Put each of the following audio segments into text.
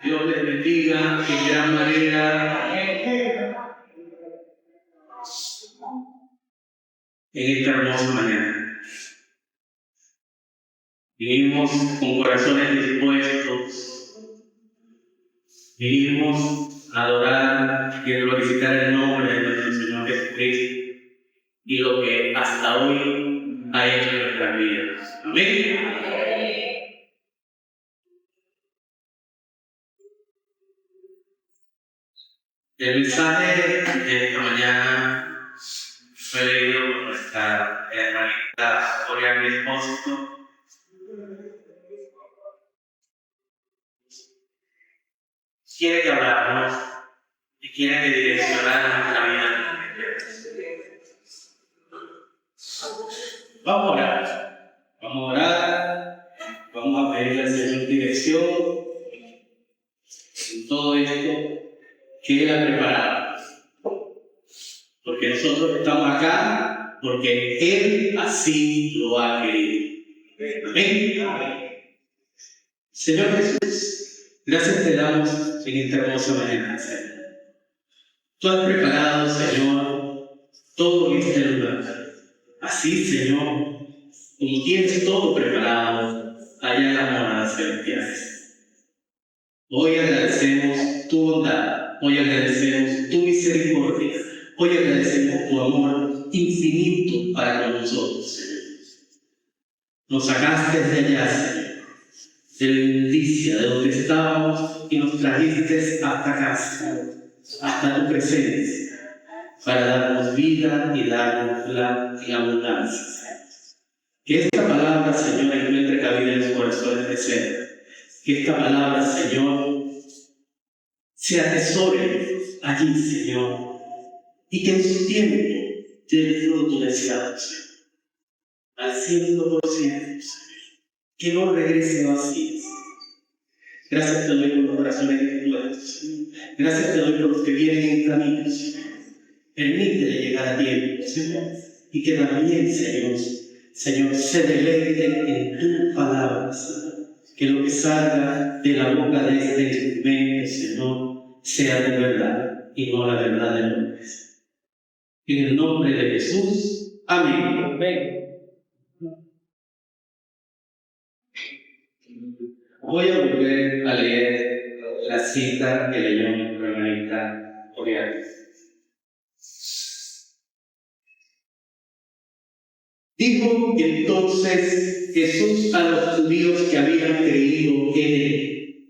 Dios les bendiga en gran manera en esta hermosa mañana. Vinimos con corazones dispuestos, vinimos a adorar y a glorificar el nombre de nuestro Señor Jesucristo y lo que hasta hoy ha hecho en nuestras vidas. Amén. El mensaje de esta mañana fue leído por nuestra hermanita Oriana Espósito. Quiere que hablamos y quiere que direccionar nuestra vida. Vamos a orar. Vamos a pedirle al Señor dirección en todo esto que Él ha preparado. Porque nosotros estamos acá porque Él así lo ha querido. Amén. Señor Jesús, gracias te damos en esta hermosa mañana, Señor. Tú has preparado, Señor, todo este lugar. Así, Señor, como tienes todo preparado allá en las moradas celestiales. Hoy agradecemos tu bondad, hoy agradecemos tu misericordia, hoy agradecemos tu amor infinito para con nosotros, Señor. Nos sacaste de allá, Señor, de la inmundicia, de donde estábamos, y nos trajiste hasta casa, hasta tu presencia, para darnos vida y darnos en abundancia. Que esta palabra, Señor, encuentre cabida en los corazones de ser. Que esta palabra, Señor, se atesore allí, Señor, y que en su tiempo dé el fruto deseado, Señor. Al 100%, Señor. Que no regrese vacío. Gracias te doy por los corazones que tú eres, Señor. Gracias te doy por los que vienen en camino, Señor. Permítele llegar a tiempo, Señor, y que también, Señor, se deleite en tu palabra, Señor. Que lo que salga de la boca de este instrumento, Señor, sea de verdad y no la verdad de hombres. En el nombre de Jesús, amén. Amén. Voy a volver a leer la cita que leyó nuestra hermanita Oriana. Dijo entonces Jesús a los judíos que habían creído en él: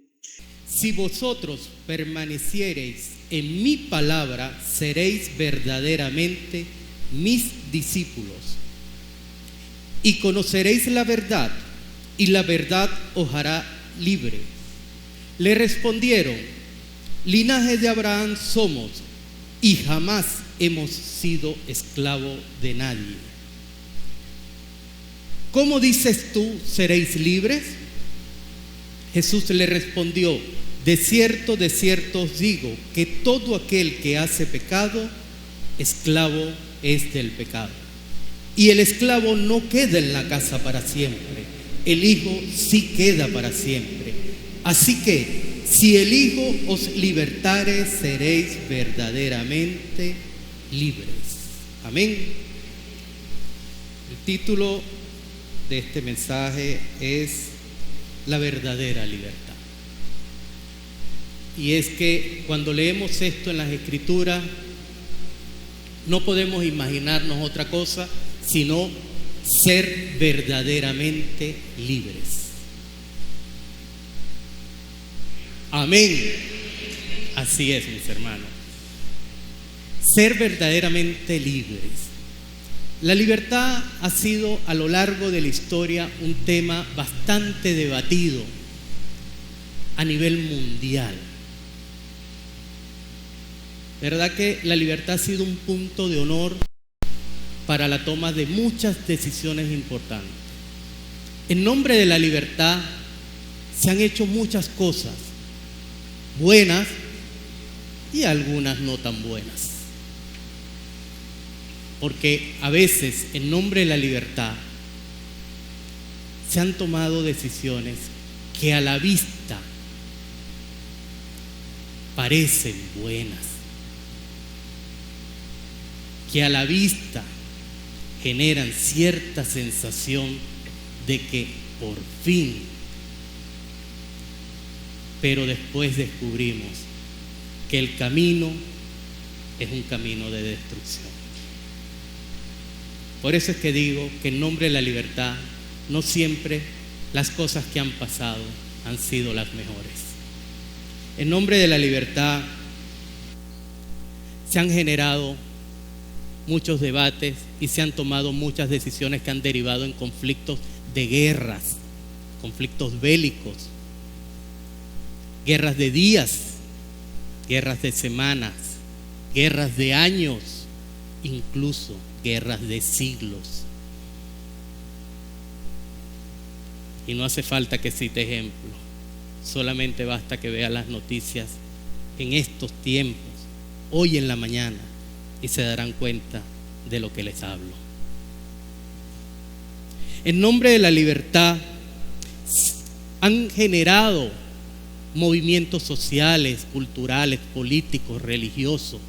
si vosotros permaneciereis en mi palabra, seréis verdaderamente mis discípulos, y conoceréis la verdad, y la verdad os hará libre. Le respondieron: linaje de Abraham somos, y jamás hemos sido esclavos de nadie. ¿Cómo dices tú, seréis libres? Jesús le respondió: de cierto os digo, que todo aquel que hace pecado, esclavo es del pecado. Y el esclavo no queda en la casa para siempre, el Hijo sí queda para siempre. Así que, si el Hijo os libertare, seréis verdaderamente libres. Amén. El título de este mensaje es la verdadera libertad. Y es que cuando leemos esto en las Escrituras, no podemos imaginarnos otra cosa sino ser verdaderamente libres. Amén. Así es, mis hermanos. Ser verdaderamente libres. La libertad ha sido a lo largo de la historia un tema bastante debatido a nivel mundial. ¿Verdad que la libertad ha sido un punto de honor para la toma de muchas decisiones importantes? En nombre de la libertad se han hecho muchas cosas buenas y algunas no tan buenas. Porque a veces, en nombre de la libertad, se han tomado decisiones que a la vista parecen buenas, que a la vista generan cierta sensación de que por fin, pero después descubrimos que el camino es un camino de destrucción. Por eso es que digo que en nombre de la libertad no siempre las cosas que han pasado han sido las mejores. En nombre de la libertad se han generado muchos debates y se han tomado muchas decisiones que han derivado en conflictos de guerras, conflictos bélicos, guerras de días, guerras de semanas, guerras de años, incluso guerras de siglos. Y no hace falta que cite ejemplos, solamente basta que vea las noticias en estos tiempos, hoy en la mañana, y se darán cuenta de lo que les hablo. En nombre de la libertad han generado movimientos sociales, culturales, políticos, religiosos.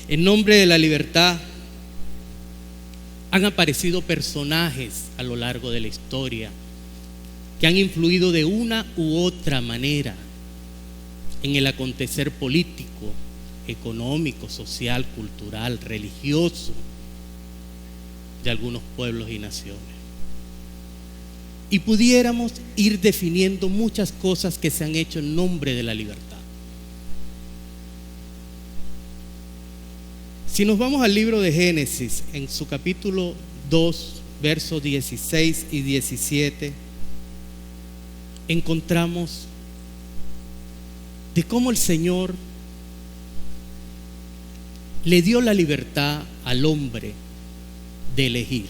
En nombre de la libertad han aparecido personajes a lo largo de la historia que han influido de una u otra manera en el acontecer político, económico, social, cultural, religioso de algunos pueblos y naciones. Y pudiéramos ir definiendo muchas cosas que se han hecho en nombre de la libertad. Si nos vamos al libro de Génesis, en su capítulo 2, versos 16 y 17, encontramos de cómo el Señor le dio la libertad al hombre de elegir.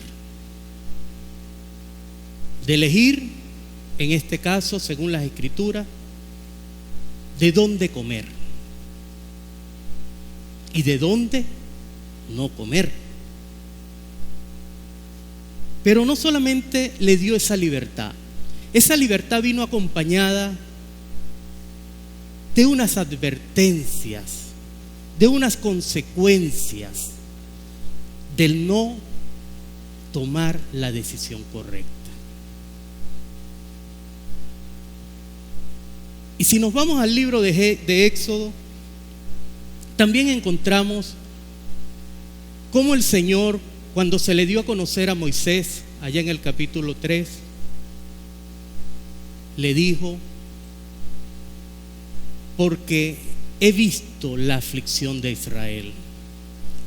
De elegir, en este caso, según las Escrituras, de dónde comer y de dónde no comer. Pero no solamente le dio esa libertad vino acompañada de unas advertencias, de unas consecuencias del no tomar la decisión correcta. Y si nos vamos al libro de Éxodo, también encontramos cómo el Señor, cuando se le dio a conocer a Moisés, allá en el capítulo 3, le dijo: porque he visto la aflicción de Israel,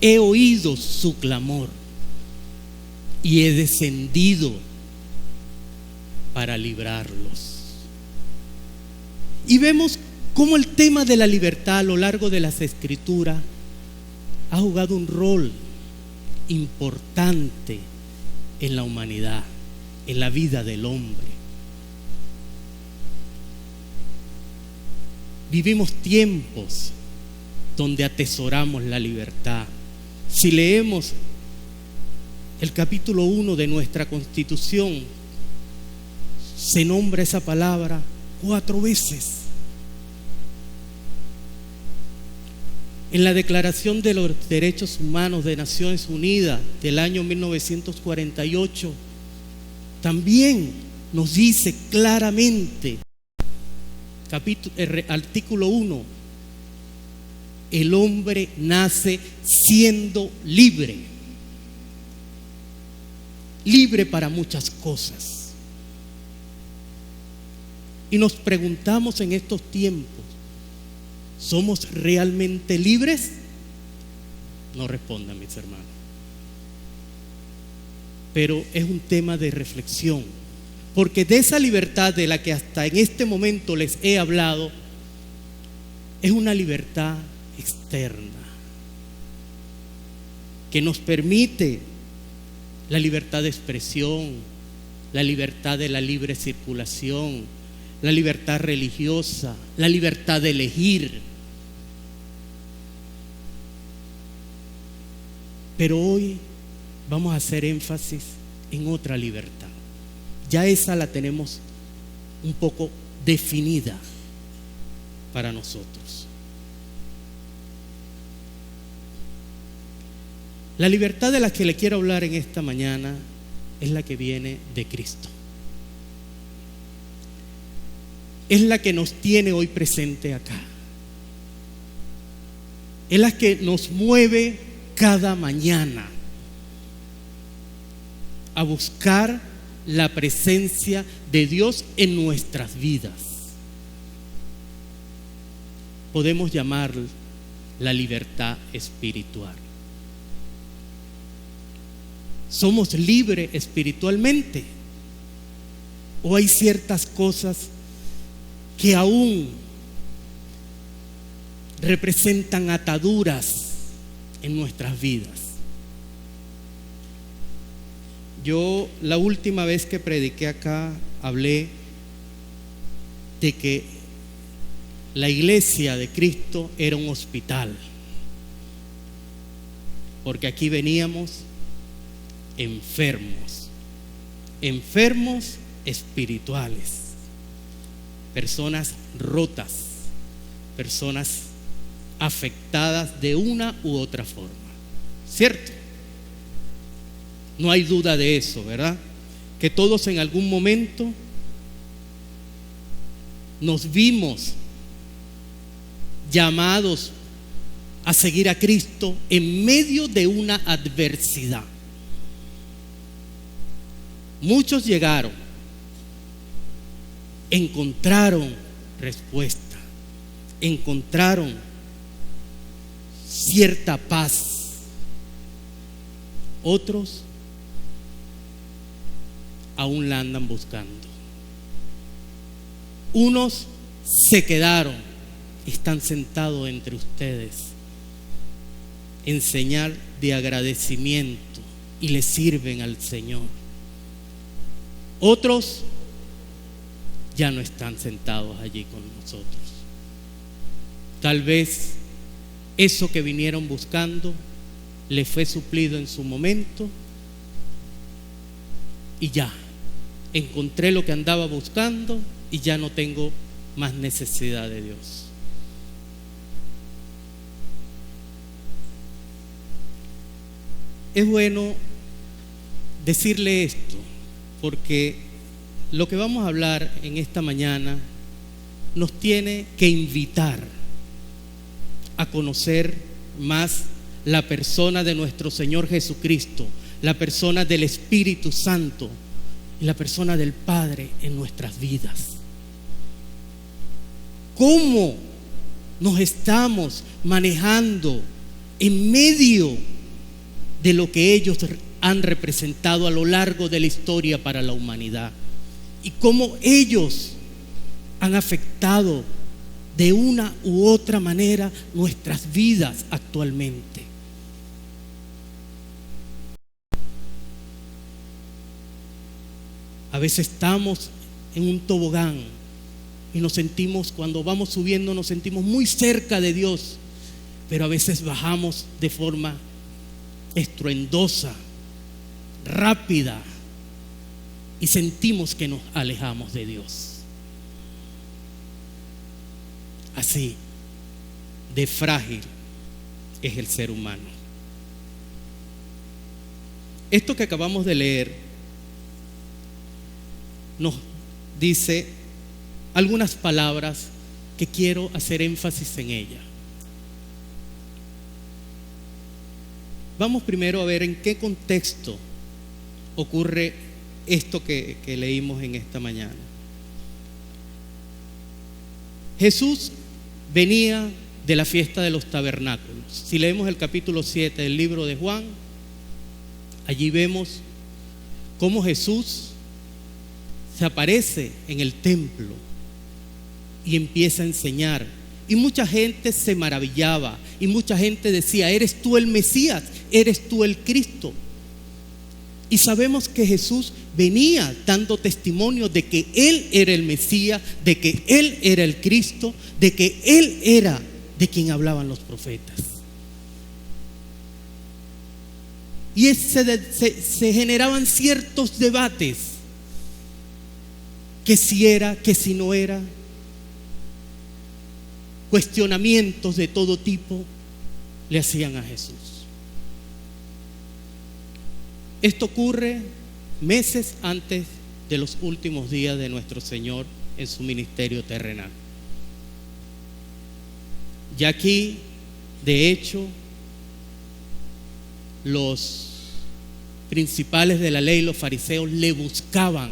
he oído su clamor y he descendido para librarlos. Y vemos cómo el tema de la libertad a lo largo de las Escrituras ha jugado un rol importante en la humanidad, en la vida del hombre. Vivimos tiempos donde atesoramos la libertad. Si leemos el capítulo 1 de nuestra Constitución, se nombra esa palabra 4 veces. En la Declaración de los Derechos Humanos de Naciones Unidas del año 1948, también nos dice claramente, artículo 1, el hombre nace siendo libre, libre para muchas cosas. Y nos preguntamos en estos tiempos, ¿somos realmente libres? No respondan, mis hermanos. Pero es un tema de reflexión, porque de esa libertad de la que hasta en este momento les he hablado, es una libertad externa que nos permite la libertad de expresión, la libertad de la libre circulación, la libertad religiosa, la libertad de elegir. Pero hoy vamos a hacer énfasis en otra libertad. Ya esa la tenemos un poco definida para nosotros. La libertad de la que le quiero hablar en esta mañana es la que viene de Cristo. Es la que nos tiene hoy presente acá. Es la que nos mueve cada mañana a buscar la presencia de Dios en nuestras vidas. Podemos llamar la libertad espiritual. ¿Somos libres espiritualmente? ¿O hay ciertas cosas que aún representan ataduras en nuestras vidas? Yo la última vez que prediqué acá hablé de que la iglesia de Cristo era un hospital, porque aquí veníamos enfermos espirituales, personas rotas, personas afectadas de una u otra forma, ¿cierto? No hay duda de eso, ¿verdad? Que todos en algún momento nos vimos llamados a seguir a Cristo en medio de una adversidad. Muchos llegaron, encontraron respuesta, encontraron cierta paz. Otros aún la andan buscando. Unos se quedaron, están sentados entre ustedes en señal de agradecimiento y le sirven al Señor. Otros ya no están sentados allí con nosotros. Tal vez eso que vinieron buscando les fue suplido en su momento y ya encontré lo que andaba buscando y ya no tengo más necesidad de Dios. Es bueno decirle esto, porque lo que vamos a hablar en esta mañana nos tiene que invitar a conocer más la persona de nuestro Señor Jesucristo, la persona del Espíritu Santo y la persona del Padre en nuestras vidas. ¿Cómo nos estamos manejando en medio de lo que ellos han representado a lo largo de la historia para la humanidad? Y cómo ellos han afectado de una u otra manera nuestras vidas actualmente. A veces estamos en un tobogán y nos sentimos, cuando vamos subiendo, nos sentimos muy cerca de Dios, pero a veces bajamos de forma estruendosa, rápida, y sentimos que nos alejamos de Dios. Así de frágil es el ser humano. Esto que acabamos de leer nos dice algunas palabras que quiero hacer énfasis en ellas. Vamos primero a ver en qué contexto ocurre esto que leímos en esta mañana. Jesús venía de la fiesta de los tabernáculos. Si leemos el capítulo 7 del libro de Juan, allí vemos cómo Jesús se aparece en el templo y empieza a enseñar. Y mucha gente se maravillaba y mucha gente decía: ¿eres tú el Mesías? ¿Eres tú el Cristo? Y sabemos que Jesús venía dando testimonio de que Él era el Mesías, de que Él era el Cristo, de que Él era de quien hablaban los profetas. y se generaban ciertos debates, que si era, que si no era, cuestionamientos de todo tipo le hacían a Jesús. Esto ocurre meses antes de los últimos días de nuestro Señor en su ministerio terrenal. Ya aquí, de hecho, los principales de la ley, los fariseos, le buscaban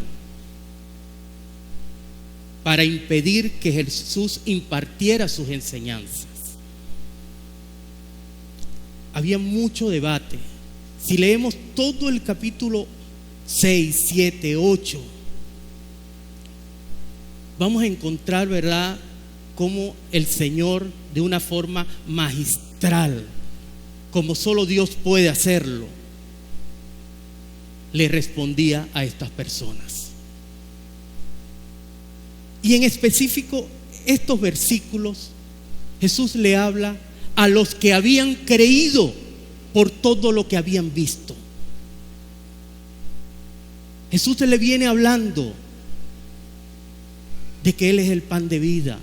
para impedir que Jesús impartiera sus enseñanzas. Había mucho debate. Si leemos todo el capítulo 6, 7, 8, vamos a encontrar, ¿verdad?, cómo el Señor, de una forma magistral, como solo Dios puede hacerlo, le respondía a estas personas. Y en específico, estos versículos, Jesús le habla a los que habían creído por todo lo que habían visto. Jesús le viene hablando de que Él es el pan de vida.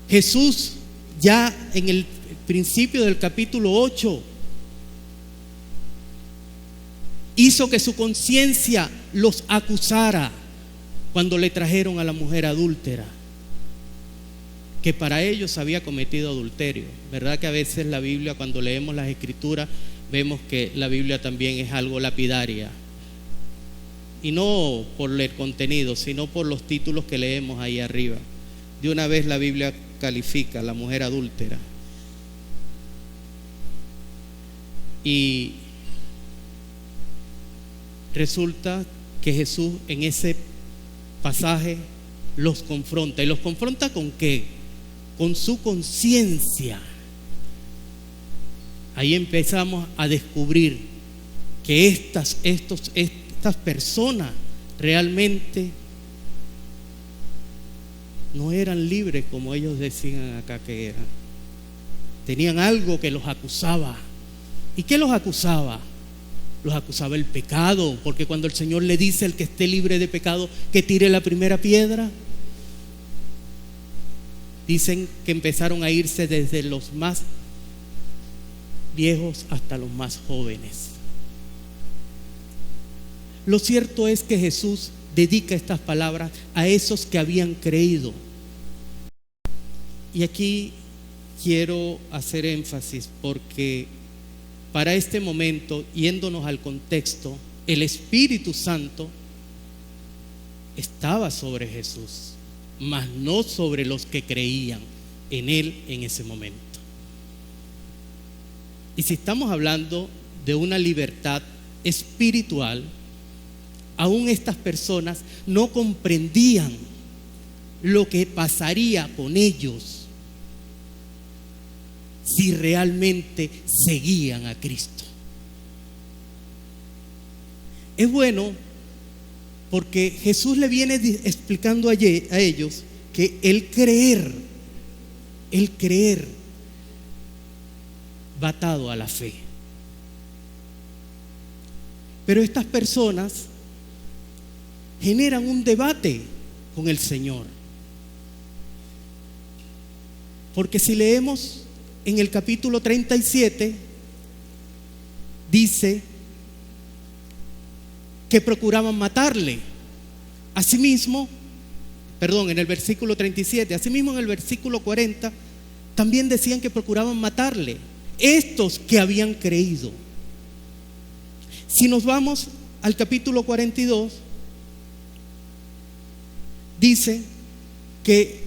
Jesús, ya en el principio del capítulo 8, hizo que su conciencia los acusara cuando le trajeron a la mujer adúltera, que para ellos había cometido adulterio. ¿Verdad que a veces la Biblia, cuando leemos las Escrituras, vemos que la Biblia también es algo lapidaria? Y no por el contenido, sino por los títulos que leemos ahí arriba. De una vez la Biblia califica a la mujer adúltera. Y resulta que Jesús en ese pasaje los confronta. ¿Y los confronta con qué? Con su conciencia. Ahí empezamos a descubrir que estas personas realmente no eran libres como ellos decían acá que eran. Tenían algo que los acusaba. ¿Y qué los acusaba? Los acusaba el pecado, porque cuando el Señor le dice al que esté libre de pecado que tire la primera piedra, dicen que empezaron a irse desde los más viejos hasta los más jóvenes. Lo cierto es que Jesús dedica estas palabras a esos que habían creído. Y aquí quiero hacer énfasis, porque para este momento, yéndonos al contexto, el Espíritu Santo estaba sobre Jesús, mas no sobre los que creían en Él en ese momento. Y si estamos hablando de una libertad espiritual, aún estas personas no comprendían lo que pasaría con ellos si realmente seguían a Cristo. Es bueno porque Jesús le viene explicando a ellos que el creer va atado a la fe. Pero estas personas generan un debate con el Señor. Porque si leemos en el capítulo 37, dice que procuraban matarle. Asimismo, en el versículo 37, asimismo en el versículo 40, también decían que procuraban matarle, estos que habían creído. Si nos vamos al capítulo 42, dice que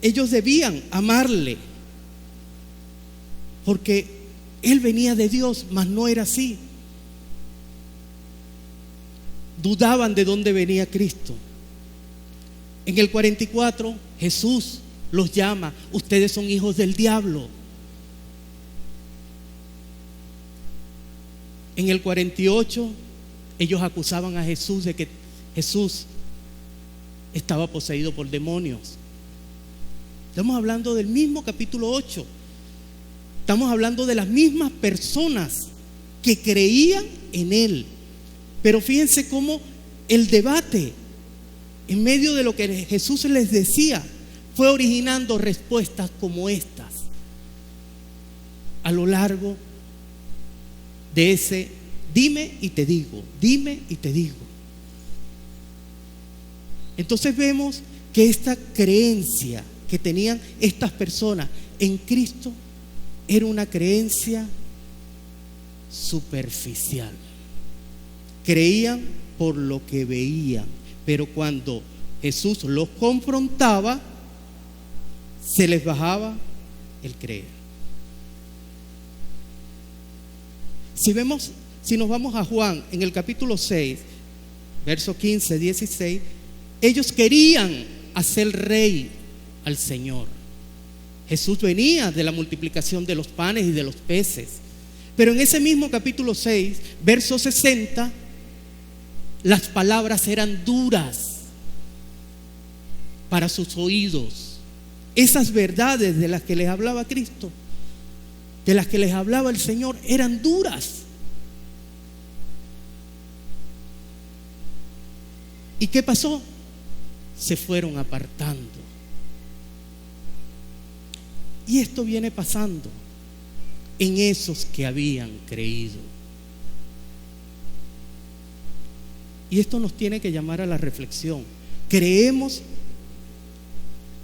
ellos debían amarle, porque Él venía de Dios, mas no era así. Dudaban de dónde venía Cristo. En el 44, Jesús los llama: ustedes son hijos del diablo. En el 48, ellos acusaban a Jesús de que Jesús estaba poseído por demonios. Estamos hablando del mismo capítulo 8. Estamos hablando de las mismas personas que creían en Él. Pero fíjense cómo el debate, en medio de lo que Jesús les decía, fue originando respuestas como estas a lo largo de ese dime y te digo, dime y te digo. Entonces vemos que esta creencia que tenían estas personas en Cristo era una creencia superficial. Creían por lo que veían, pero cuando Jesús los confrontaba, se les bajaba el creer. Si nos vamos a Juan en el capítulo 6, verso 15, 16, ellos querían hacer rey al Señor. Jesús venía de la multiplicación de los panes y de los peces. Pero en ese mismo capítulo 6, verso 60, las palabras eran duras para sus oídos. Esas verdades de las que les hablaba Cristo, de las que les hablaba el Señor, eran duras. ¿Y qué pasó? Se fueron apartando. Y esto viene pasando en esos que habían creído. Y esto nos tiene que llamar a la reflexión. ¿Creemos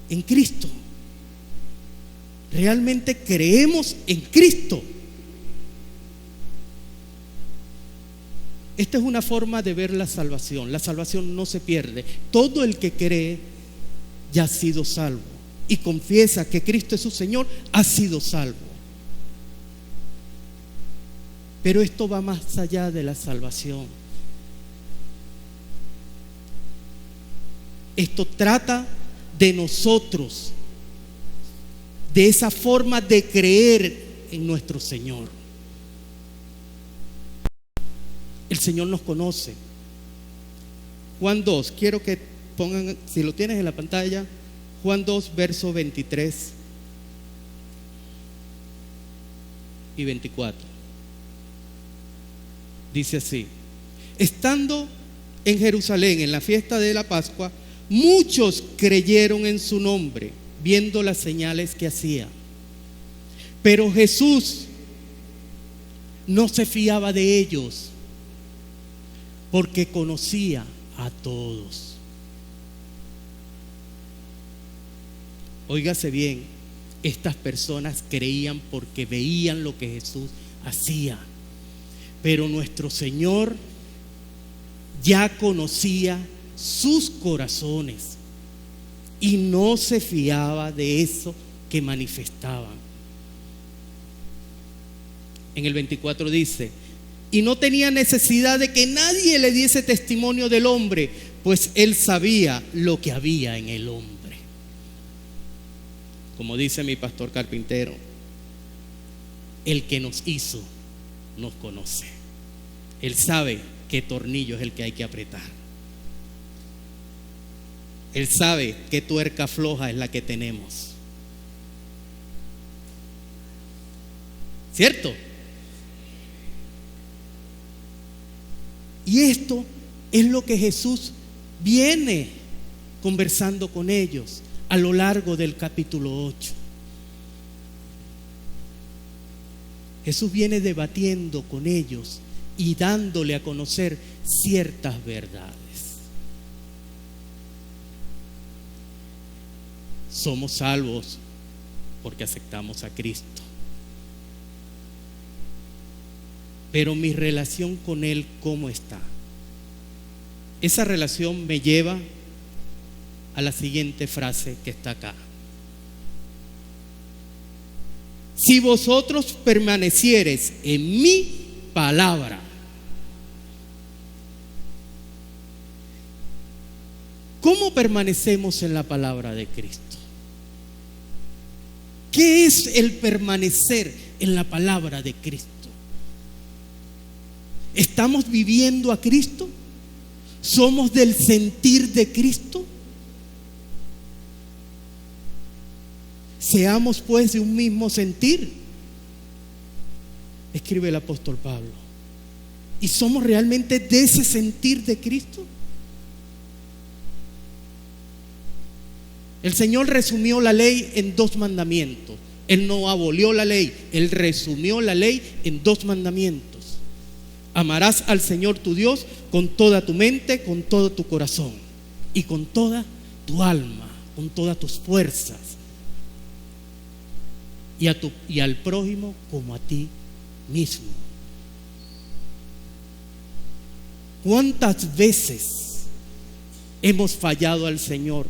en Cristo? ¿Realmente creemos en Cristo? Esta es una forma de ver la salvación. La salvación no se pierde. Todo el que cree ya ha sido salvo y confiesa que Cristo es su Señor, ha sido salvo. Pero esto va más allá de la salvación. Esto trata de nosotros, de esa forma de creer en nuestro Señor. El Señor nos conoce. Juan 2, quiero que pongan, si lo tienes en la pantalla, Juan 2, verso 23 y 24. Dice así: estando en Jerusalén en la fiesta de la Pascua, muchos creyeron en su nombre, viendo las señales que hacía. Pero Jesús no se fiaba de ellos, porque conocía a todos. Óigase bien, estas personas creían porque veían lo que Jesús hacía. Pero nuestro Señor ya conocía sus corazones y no se fiaba de eso que manifestaban. En el 24 dice: y no tenía necesidad de que nadie le diese testimonio del hombre, pues él sabía lo que había en el hombre. Como dice mi pastor carpintero, el que nos hizo nos conoce. Él sabe qué tornillo es el que hay que apretar. Él sabe qué tuerca floja es la que tenemos. ¿Cierto? Y esto es lo que Jesús viene conversando con ellos a lo largo del capítulo 8. Jesús viene debatiendo con ellos y dándole a conocer ciertas verdades. Somos salvos porque aceptamos a Cristo. Pero mi relación con Él, ¿cómo está? Esa relación me lleva a la siguiente frase que está acá: si vosotros permaneciereis en mi palabra. ¿Cómo permanecemos en la palabra de Cristo? ¿Qué es el permanecer en la palabra de Cristo? ¿Estamos viviendo a Cristo? ¿Somos del sentir de Cristo? Seamos pues de un mismo sentir, escribe el apóstol Pablo. ¿Y somos realmente de ese sentir de Cristo? El Señor resumió la ley en 2 mandamientos. Él no abolió la ley, Él resumió la ley en 2 mandamientos. Amarás al Señor tu Dios con toda tu mente, con todo tu corazón y con toda tu alma, con todas tus fuerzas. Y al prójimo como a ti mismo. ¿Cuántas veces hemos fallado al Señor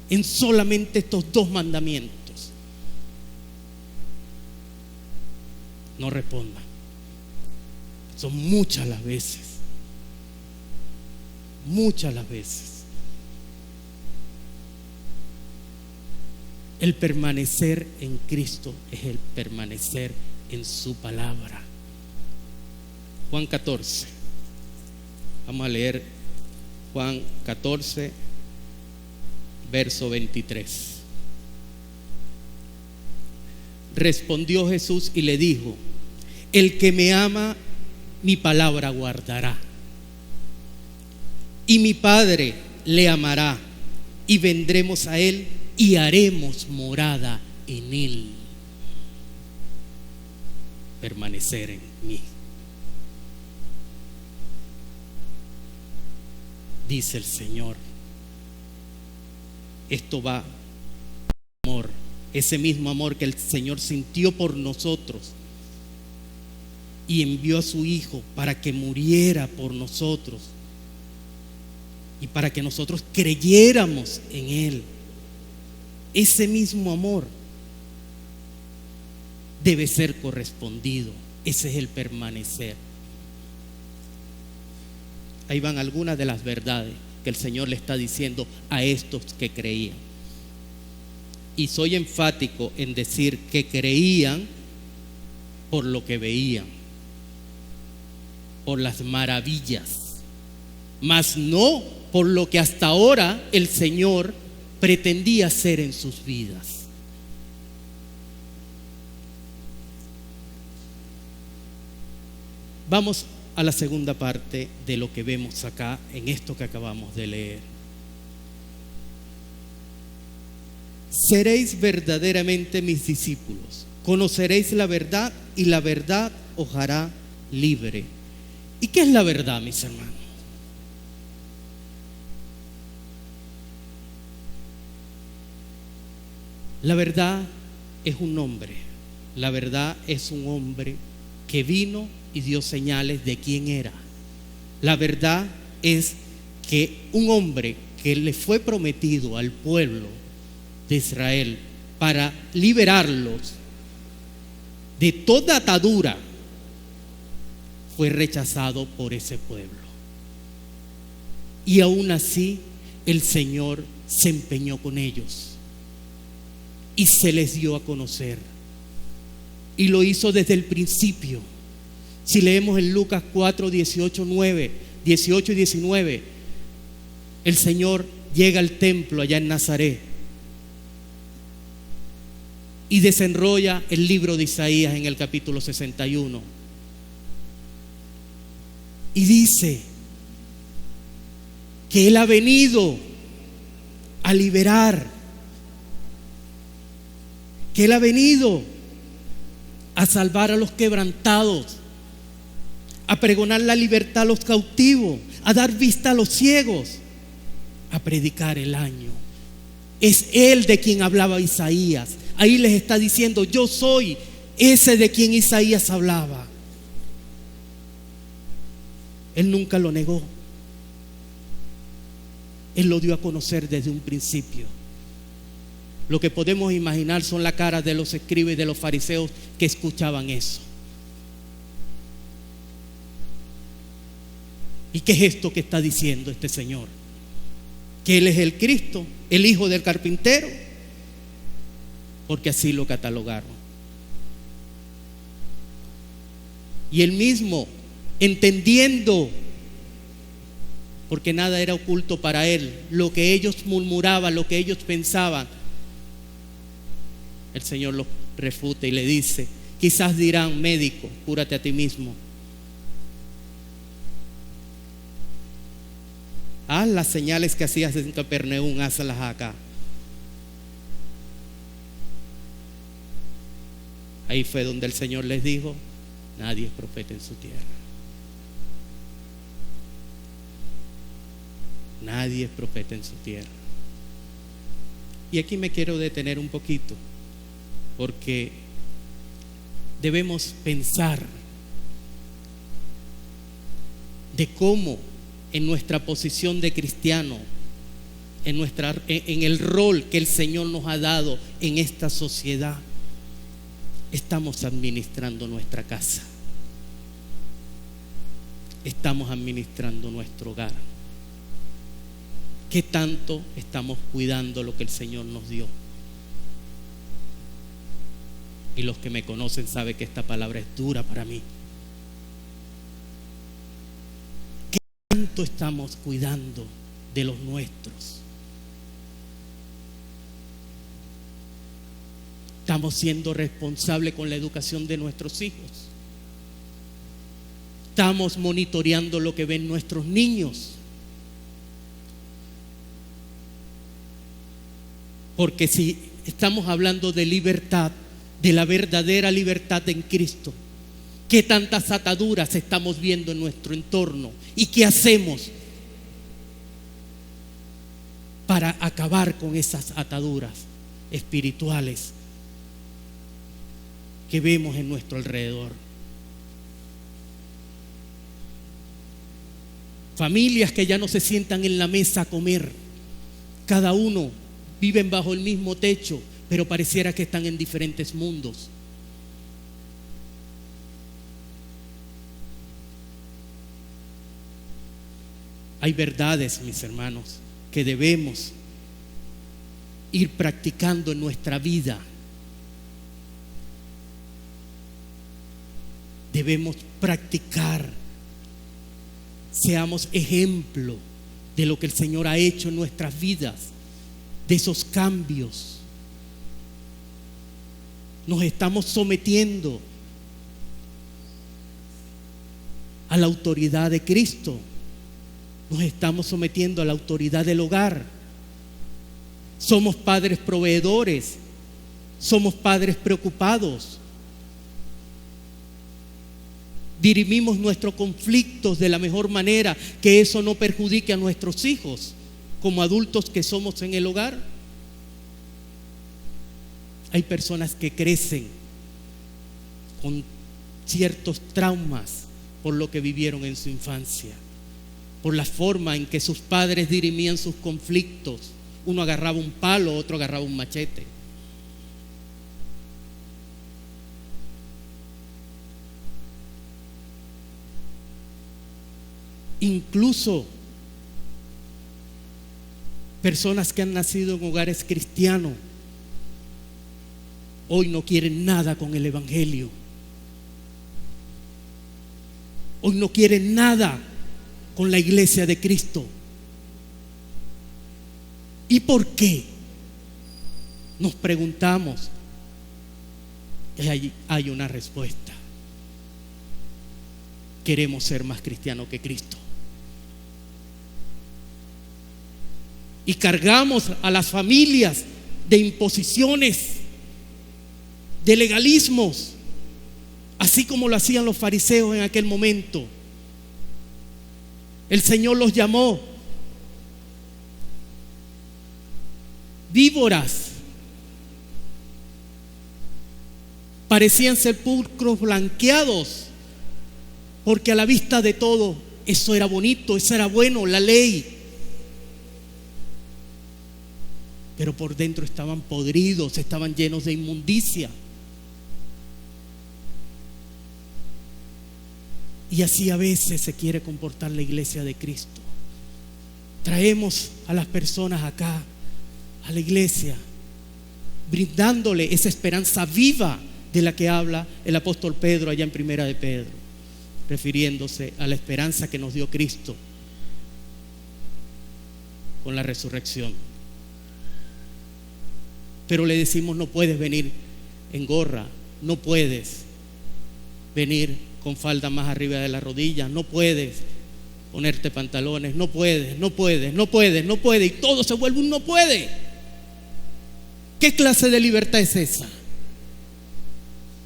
en solamente estos 2 mandamientos? No responda. Son muchas las veces. Muchas las veces. El permanecer en Cristo es el permanecer en su palabra. Juan 14. Vamos a leer Juan 14, verso 23. Respondió Jesús y le dijo: el que me ama, mi palabra guardará, y mi Padre le amará, y vendremos a él y haremos morada en él. Permanecer en mí. Dice el Señor. Esto va amor, ese mismo amor que el Señor sintió por nosotros y envió a su Hijo para que muriera por nosotros y para que nosotros creyéramos en Él. Ese mismo amor debe ser correspondido. Ese es el permanecer. Ahí van algunas de las verdades que el Señor le está diciendo a estos que creían. Y soy enfático en decir que creían por lo que veían, por las maravillas, mas no por lo que hasta ahora el Señor pretendía hacer en sus vidas. Vamos a la segunda parte de lo que vemos acá en esto que acabamos de leer. Seréis verdaderamente mis discípulos, conoceréis la verdad y la verdad os hará libre. ¿Y qué es la verdad, mis hermanos? La verdad es un hombre. La verdad es un hombre que vino y dio señales de quién era. La verdad es que un hombre que le fue prometido al pueblo de Israel para liberarlos de toda atadura fue rechazado por ese pueblo. Y aún así el Señor se empeñó con ellos y se les dio a conocer, y lo hizo desde el principio. Si leemos en Lucas 4, 18 y 19, el Señor llega al templo allá en Nazaret y desenrolla el libro de Isaías en el capítulo 61 y dice que Él ha venido a liberar, que Él ha venido a salvar a los quebrantados, a pregonar la libertad a los cautivos, a dar vista a los ciegos, a predicar el año. Es Él de quien hablaba Isaías. Ahí les está diciendo: yo soy ese de quien Isaías hablaba. Él nunca lo negó. Él lo dio a conocer desde un principio. Lo que podemos imaginar son las caras de los escribas y de los fariseos que escuchaban eso. ¿Y qué es esto que está diciendo este Señor? Que Él es el Cristo, el hijo del carpintero, porque así lo catalogaron. Y Él mismo, entendiendo, porque nada era oculto para Él, lo que ellos murmuraban, lo que ellos pensaban, el Señor los refuta y le dice: quizás dirán, médico, cúrate a ti mismo. Haz las señales que hacías en Capernaum, hazlas acá. Ahí fue donde el Señor les dijo: nadie es profeta en su tierra. Nadie es profeta en su tierra. Y aquí me quiero detener un poquito, porque debemos pensar de cómo en nuestra posición de cristiano, en el rol que el Señor nos ha dado en esta sociedad, estamos administrando nuestra casa, estamos administrando nuestro hogar. ¿Qué tanto estamos cuidando lo que el Señor nos dio? Y los que me conocen saben que esta palabra es dura para mí. ¿Qué tanto estamos cuidando de los nuestros? ¿Estamos siendo responsables con la educación de nuestros hijos? ¿Estamos monitoreando lo que ven nuestros niños? Porque si estamos hablando de libertad, de la verdadera libertad en Cristo, ¿qué tantas ataduras estamos viendo en nuestro entorno? ¿Y qué hacemos para acabar con esas ataduras espirituales que vemos en nuestro alrededor? Familias que ya no se sientan en la mesa a comer, cada uno viven bajo el mismo techo, pero pareciera que están en diferentes mundos. Hay verdades, mis hermanos, que debemos ir practicando en nuestra vida. Debemos practicar. Seamos ejemplo de lo que el Señor ha hecho en nuestras vidas, de esos cambios. Nos estamos sometiendo a la autoridad de Cristo. Nos estamos sometiendo a la autoridad del hogar. Somos padres proveedores. Somos padres preocupados. Dirimimos nuestros conflictos de la mejor manera, que eso no perjudique a nuestros hijos como adultos que somos en el hogar. Hay personas que crecen con ciertos traumas por lo que vivieron en su infancia, por la forma en que sus padres dirimían sus conflictos. Uno agarraba un palo, otro agarraba un machete. Incluso personas que han nacido en hogares cristianos hoy no quieren nada con el evangelio. Hoy no quieren nada con la iglesia de Cristo. ¿Y por qué? Nos preguntamos. Y hay una respuesta. Queremos ser más cristianos que Cristo. Y cargamos a las familias de imposiciones, de legalismos, así como lo hacían los fariseos en aquel momento. El Señor los llamó víboras. Parecían sepulcros blanqueados, porque a la vista de todo eso era bonito, eso era bueno, la ley. Pero por dentro estaban podridos, estaban llenos de inmundicia. Y así a veces se quiere comportar la iglesia de Cristo. Traemos a las personas acá, a la iglesia, brindándole esa esperanza viva de la que habla el apóstol Pedro allá en Primera de Pedro, refiriéndose a la esperanza que nos dio Cristo con la resurrección. Pero le decimos: no puedes venir en gorra, no puedes venir con falda más arriba de las rodillas, no puedes ponerte pantalones, no puedes, no puedes, no puedes, no puedes, y todo se vuelve un no puede. ¿Qué clase de libertad es esa?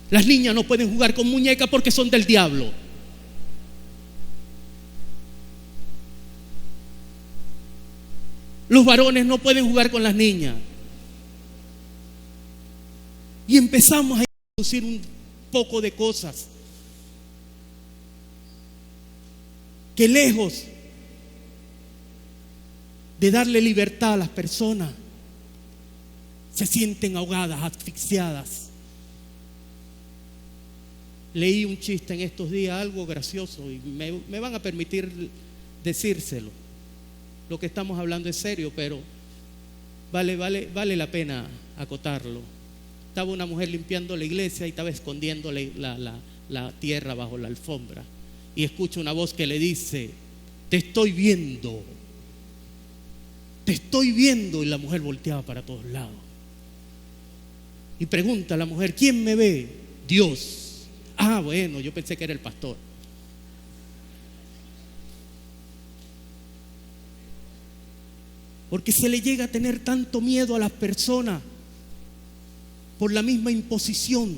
Las niñas no pueden jugar con muñecas porque son del diablo. Los varones no pueden jugar con las niñas. Y empezamos a introducir un poco de cosas que, lejos de darle libertad a las personas, se sienten ahogadas, asfixiadas. Leí un chiste en estos días, algo gracioso, y me van a permitir decírselo. Lo que estamos hablando es serio, pero vale la pena acotarlo. Estaba una mujer limpiando la iglesia y estaba escondiendo la tierra bajo la alfombra, y escucha una voz que le dice: te estoy viendo, te estoy viendo. Y la mujer volteaba para todos lados y pregunta a la mujer: ¿quién me ve? Dios. Ah, bueno, yo pensé que era el pastor. Porque se le llega a tener tanto miedo a las personas por la misma imposición.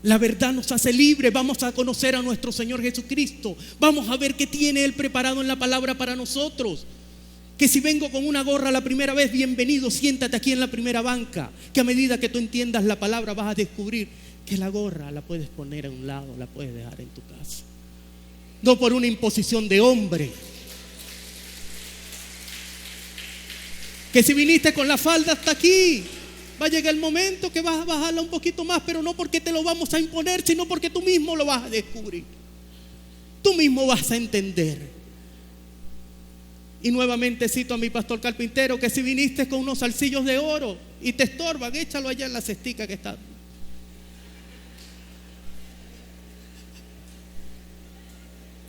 La verdad nos hace libres. Vamos a conocer a nuestro Señor Jesucristo. Vamos a ver qué tiene Él preparado en la palabra para nosotros. Que si vengo con una gorra la primera vez, bienvenido, siéntate aquí en la primera banca. Que a medida que tú entiendas la palabra vas a descubrir que la gorra la puedes poner a un lado, la puedes dejar en tu casa. No por una imposición de hombre. Que si viniste con la falda hasta aquí, va a llegar el momento que vas a bajarla un poquito más, pero no porque te lo vamos a imponer, sino porque tú mismo lo vas a descubrir. Tú mismo vas a entender. Y nuevamente cito a mi pastor carpintero, que si viniste con unos zarcillos de oro y te estorban, échalo allá en la cestica que está.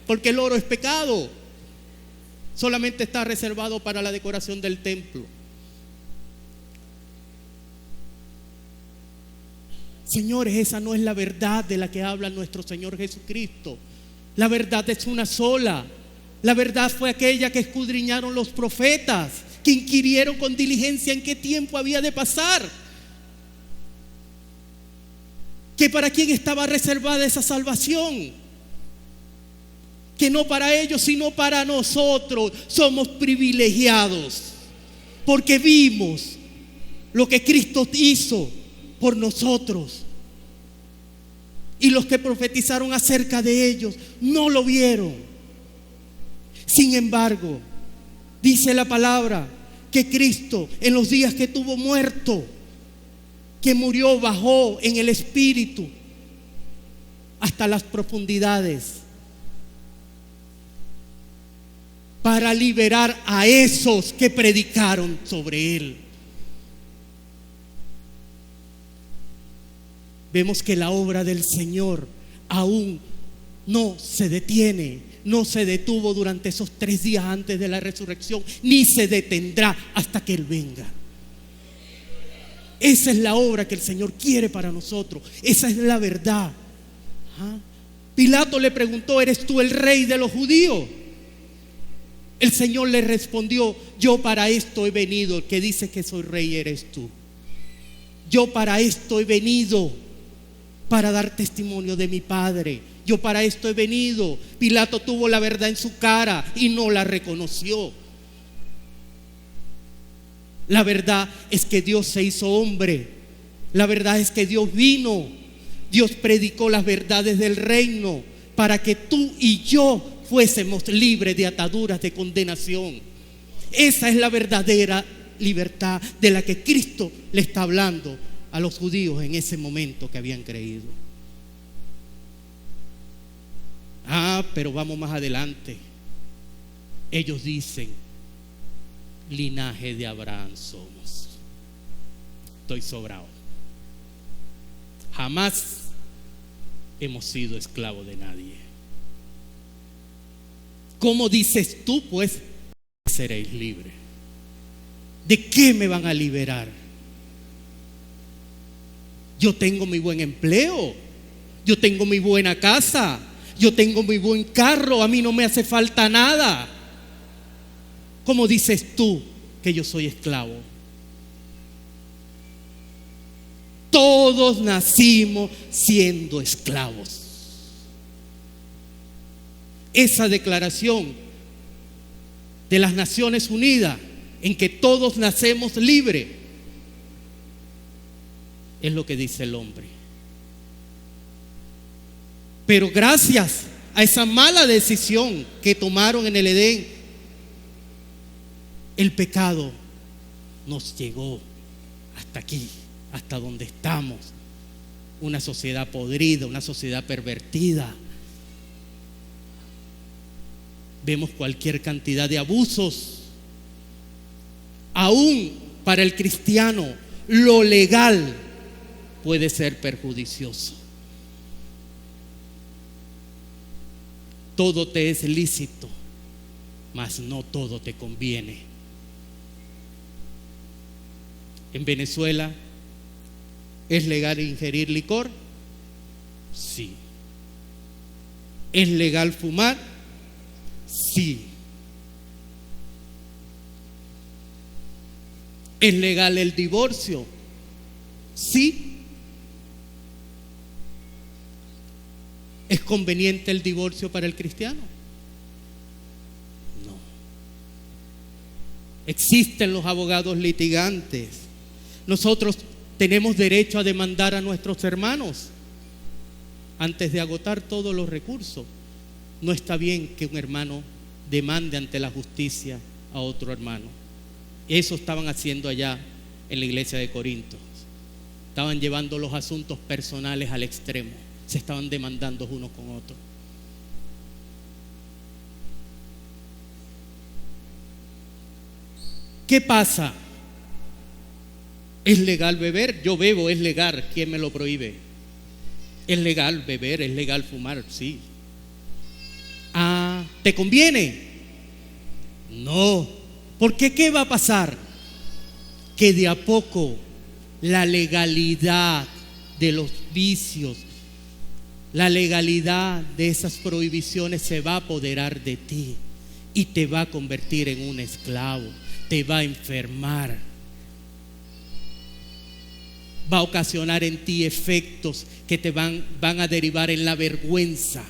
Porque el oro es pecado. Solamente está reservado para la decoración del templo. Señores, esa no es la verdad de la que habla nuestro Señor Jesucristo. La verdad es una sola. La verdad fue aquella que escudriñaron los profetas, que inquirieron con diligencia en qué tiempo había de pasar, que para quién estaba reservada esa salvación, que no para ellos sino para nosotros. Somos privilegiados porque vimos lo que Cristo hizo por nosotros, y los que profetizaron acerca de ellos no lo vieron. Sin embargo, dice la palabra que Cristo, en los días que estuvo muerto, que murió, bajó en el espíritu hasta las profundidades para liberar a esos que predicaron sobre Él. Vemos que la obra del Señor aún no se detiene, no se detuvo durante esos 3 días antes de la resurrección, ni se detendrá hasta que Él venga. Esa es la obra que el Señor quiere para nosotros. Esa es la verdad. Pilato le preguntó: ¿eres tú el rey de los judíos? El Señor le respondió: yo para esto he venido. El que dice que soy rey eres tú. Yo para esto he venido, para dar testimonio de mi Padre. Yo para esto he venido. Pilato tuvo la verdad en su cara y no la reconoció. La verdad es que Dios se hizo hombre. La verdad es que Dios vino. Dios predicó las verdades del reino para que tú y yo fuésemos libres de ataduras de condenación. Esa es la verdadera libertad de la que Cristo le está hablando a los judíos en ese momento que habían creído. Pero vamos más adelante. Ellos dicen: linaje de Abraham somos. Estoy sobrado. Jamás hemos sido esclavos de nadie. ¿Cómo dices tú, pues, seréis libres? ¿De qué me van a liberar? Yo tengo mi buen empleo, yo tengo mi buena casa, Yo tengo muy buen carro, a mí no me hace falta nada. ¿Cómo dices tú que yo soy esclavo? Todos nacimos siendo esclavos. Esa declaración de las Naciones Unidas, en que todos nacemos libres, es lo que dice el hombre. Pero gracias a esa mala decisión que tomaron en el Edén, el pecado nos llegó hasta aquí, hasta donde estamos. Una sociedad podrida, una sociedad pervertida. Vemos cualquier cantidad de abusos. Aún para el cristiano, lo legal puede ser perjudicioso. Todo te es lícito, mas no todo te conviene. En Venezuela, ¿es legal ingerir licor? Sí. ¿Es legal fumar? Sí. ¿Es legal el divorcio? Sí. ¿Es conveniente el divorcio para el cristiano? No. Existen los abogados litigantes. Nosotros tenemos derecho a demandar a nuestros hermanos antes de agotar todos los recursos. No está bien que un hermano demande ante la justicia a otro hermano. Eso estaban haciendo allá en la iglesia de Corinto. Estaban llevando los asuntos personales al extremo. Se estaban demandando uno con otro. ¿Qué pasa? ¿Es legal beber? Yo bebo, es legal. ¿Quién me lo prohíbe? ¿Es legal beber? ¿Es legal fumar? Sí. Ah, ¿te conviene? No. ¿Por qué? ¿Qué va a pasar? Que de a poco la legalidad de los vicios, la legalidad de esas prohibiciones se va a apoderar de ti y te va a convertir en un esclavo, te va a enfermar, va a ocasionar en ti efectos que te van a derivar en la vergüenza,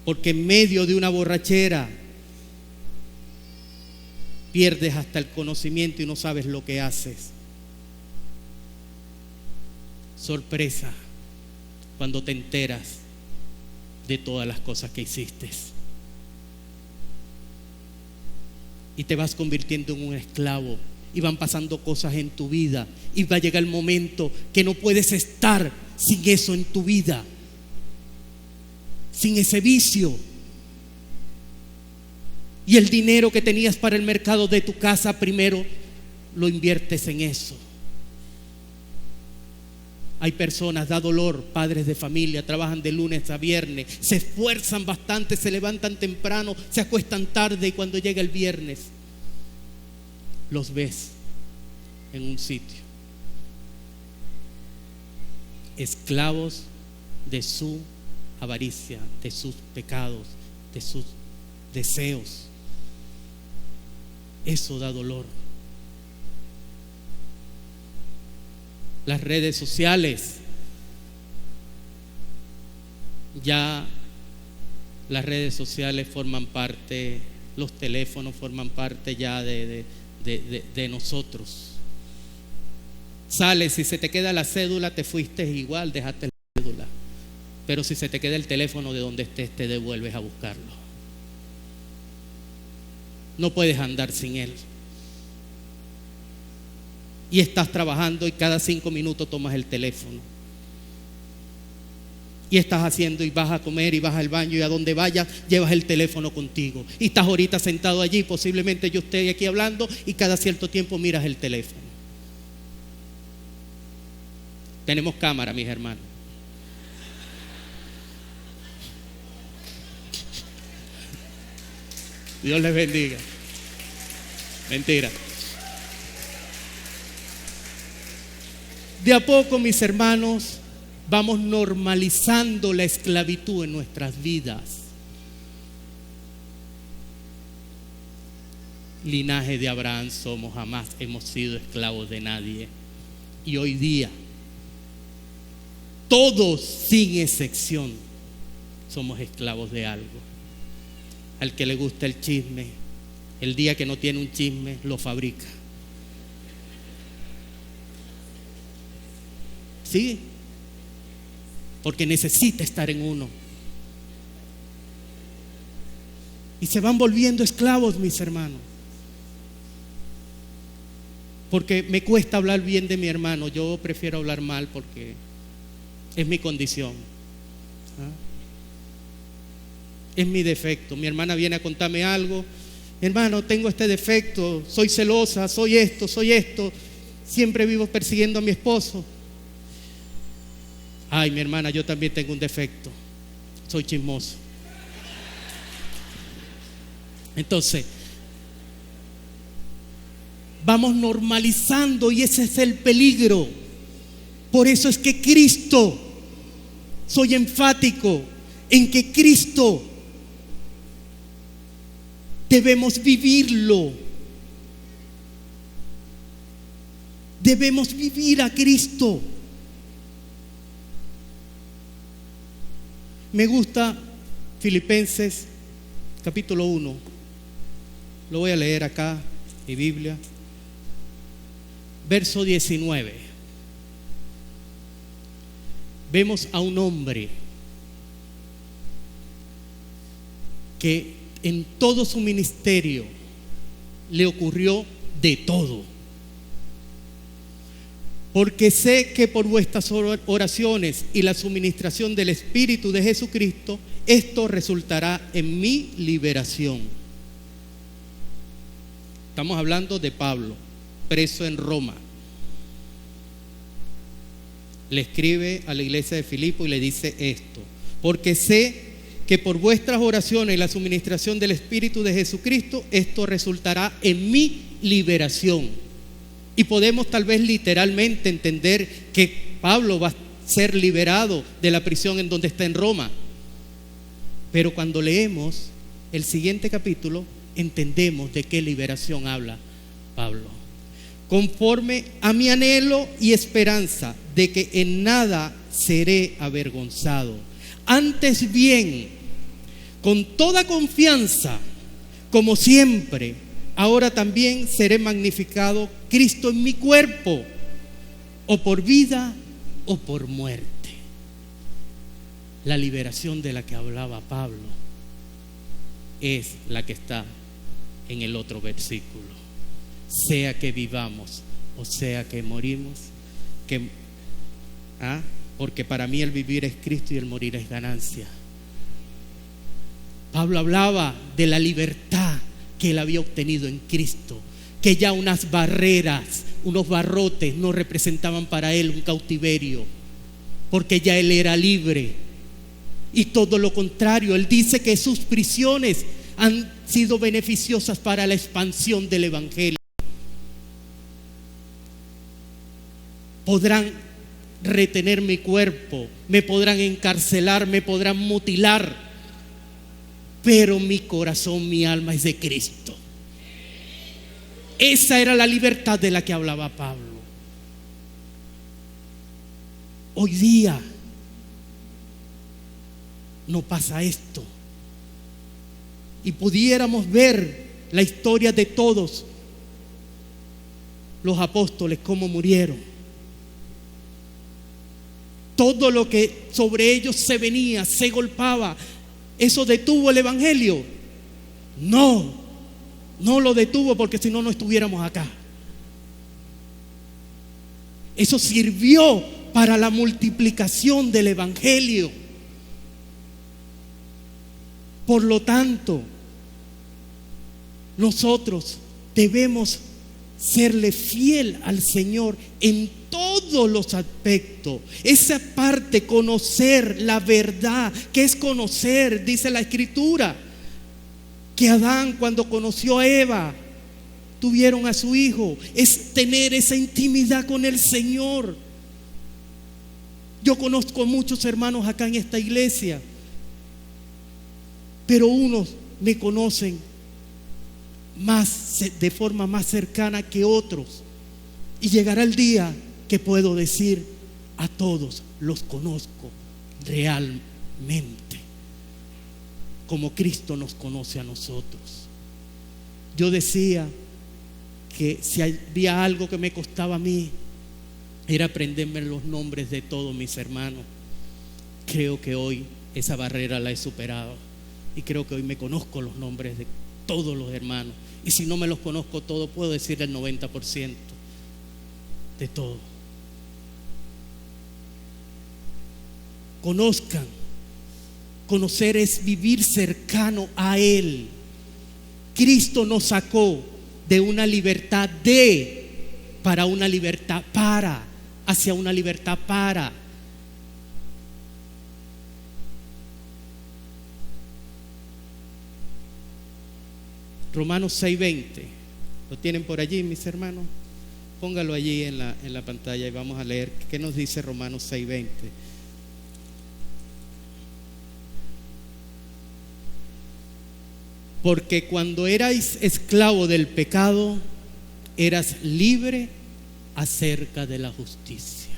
porque en medio de una borrachera pierdes hasta el conocimiento y no sabes lo que haces. Sorpresa cuando te enteras de todas las cosas que hiciste. Y te vas convirtiendo en un esclavo. Y van pasando cosas en tu vida. Y va a llegar el momento que no puedes estar sin eso en tu vida. Sin ese vicio. Y el dinero que tenías para el mercado de tu casa, primero lo inviertes en eso. Hay personas, da dolor, padres de familia, trabajan de lunes a viernes, se esfuerzan bastante, se levantan temprano, se acuestan tarde y cuando llega el viernes los ves en un sitio, esclavos de su avaricia, de sus pecados, de sus deseos. Eso da dolor. Las redes sociales, ya las redes sociales forman parte, los teléfonos forman parte ya de nosotros. Sales, si se te queda la cédula, te fuiste igual, dejaste la cédula. Pero si se te queda el teléfono, de donde estés, te devuelves a buscarlo. No puedes andar sin él. Y estás trabajando y cada 5 minutos tomas el teléfono. Y estás haciendo y vas a comer y vas al baño y a donde vayas llevas el teléfono contigo. Y estás ahorita sentado allí, posiblemente yo esté aquí hablando y cada cierto tiempo miras el teléfono. Tenemos cámara, mis hermanos. Dios les bendiga. Mentira. De a poco, mis hermanos, vamos normalizando la esclavitud en nuestras vidas. Linaje de Abraham somos, jamás hemos sido esclavos de nadie. Y hoy día, todos sin excepción, somos esclavos de algo. Al que le gusta el chisme, el día que no tiene un chisme, lo fabrica. Sí, porque necesita estar en uno. Y se van volviendo esclavos, mis hermanos. Porque me cuesta hablar bien de mi hermano. Yo prefiero hablar mal porque es mi condición. Es mi defecto. Mi hermana viene a contarme algo. Hermano, tengo este defecto, soy celosa, soy esto, siempre vivo persiguiendo a mi esposo. Ay, mi hermana, yo también tengo un defecto, soy chismoso. Entonces, vamos normalizando y ese es el peligro. Por eso es que Cristo, soy enfático en que Cristo debemos vivirlo. Debemos vivir a Cristo. Me gusta Filipenses capítulo 1. Lo voy a leer acá, mi Biblia. Verso 19. Vemos a un hombre que en todo su ministerio le ocurrió de todo. Porque sé que por vuestras oraciones y la suministración del Espíritu de Jesucristo, esto resultará en mi liberación. Estamos hablando de Pablo, preso en Roma. Le escribe a la iglesia de Filipo y le dice esto: porque sé que por vuestras oraciones y la suministración del Espíritu de Jesucristo, esto resultará en mi liberación. Y podemos tal vez literalmente entender que Pablo va a ser liberado de la prisión en donde está en Roma. Pero cuando leemos el siguiente capítulo, entendemos de qué liberación habla Pablo. Conforme a mi anhelo y esperanza de que en nada seré avergonzado. Antes bien, con toda confianza, como siempre, ahora también seré magnificado Cristo en mi cuerpo, o por vida o por muerte. La liberación de la que hablaba Pablo es la que está en el otro versículo. Sea que vivamos o sea que morimos, porque para mí el vivir es Cristo y el morir es ganancia. Pablo hablaba de la libertad que él había obtenido en Cristo, que ya unas barreras, unos barrotes no representaban para él un cautiverio, porque ya él era libre. Y todo lo contrario, él dice que sus prisiones han sido beneficiosas para la expansión del evangelio. Podrán retener mi cuerpo, me podrán encarcelar, me podrán mutilar, pero mi corazón, mi alma es de Cristo. Esa era la libertad de la que hablaba Pablo. Hoy día no pasa esto. Y pudiéramos ver la historia de todos los apóstoles, cómo murieron. Todo lo que sobre ellos se venía, se golpeaba, ¿eso detuvo el evangelio? No lo detuvo, porque si no, no estuviéramos acá. Eso sirvió para la multiplicación del evangelio. Por lo tanto, nosotros debemos serle fiel al Señor en todos los aspectos. Esa parte, conocer la verdad, que es conocer, dice la Escritura, que Adán, cuando conoció a Eva, tuvieron a su hijo, es tener esa intimidad con el Señor. Yo conozco a muchos hermanos acá en esta iglesia, pero unos me conocen más, de forma más cercana que otros. Y llegará el día que puedo decir: a todos los conozco realmente, como Cristo nos conoce a nosotros. Yo decía que si había algo que me costaba a mí, era aprenderme los nombres de todos mis hermanos. Creo que hoy esa barrera la he superado, y creo que hoy me conozco los nombres de todos los hermanos. Y si no me los conozco todos, puedo decir el 90% de todo. Conozcan. Conocer es vivir cercano a Él. Cristo nos sacó de una libertad para una libertad hacia una libertad para. Romanos 6:20. ¿Lo tienen por allí, mis hermanos? Póngalo allí en la pantalla y vamos a leer qué nos dice Romanos 6:20. Porque cuando erais esclavo del pecado, eras libre acerca de la justicia.